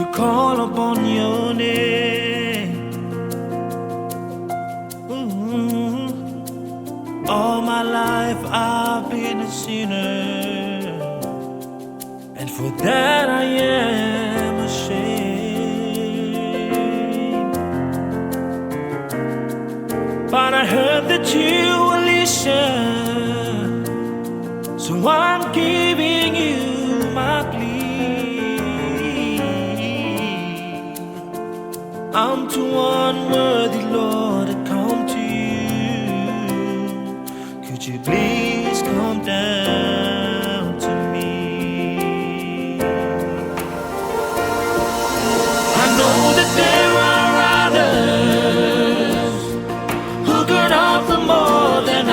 to call upon your name. All my life I've been a sinner, and for that I am ashamed. But I heard that you will listen, so I'm giving you my plea. I'm too unworthy, Lord, to come to you. Could you please come down to me? I know that there are others who could offer more than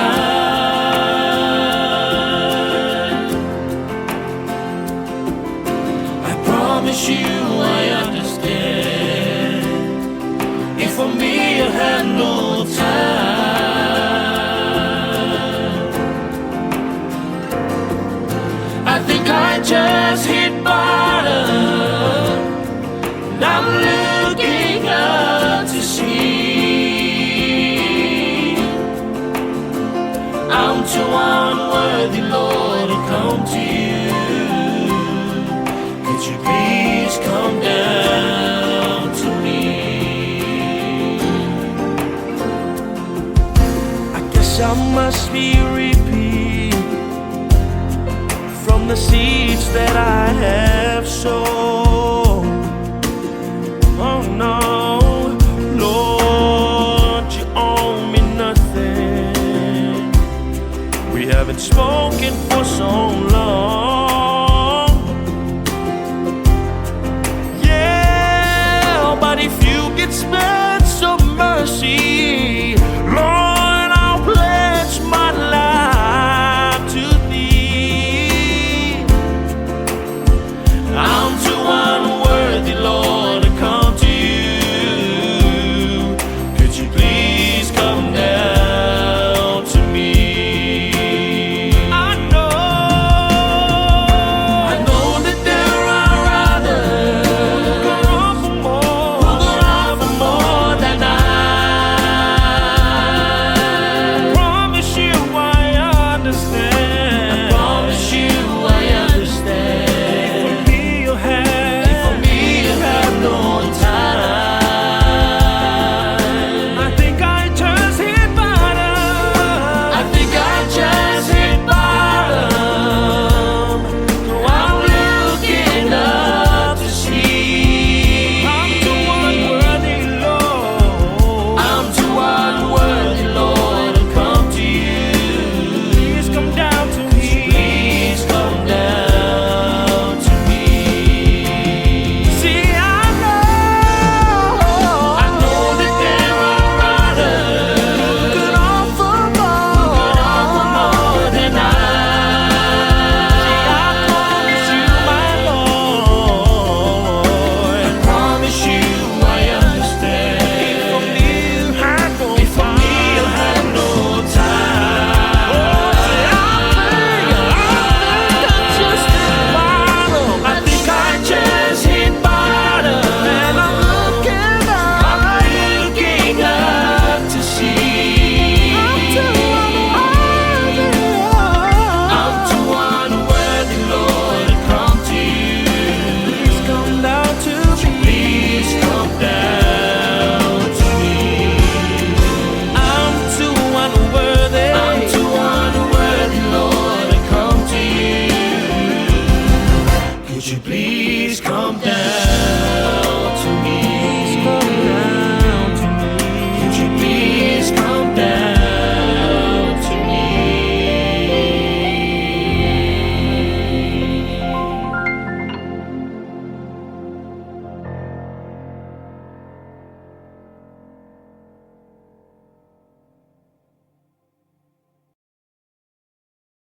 I promise you I understand. If for me you had no time, I think I just hit bottom, and I'm looking up to see. I'm too unworthy, Lord, to come to you. Could you please come down to me? I guess I must be reaping from the seeds that I have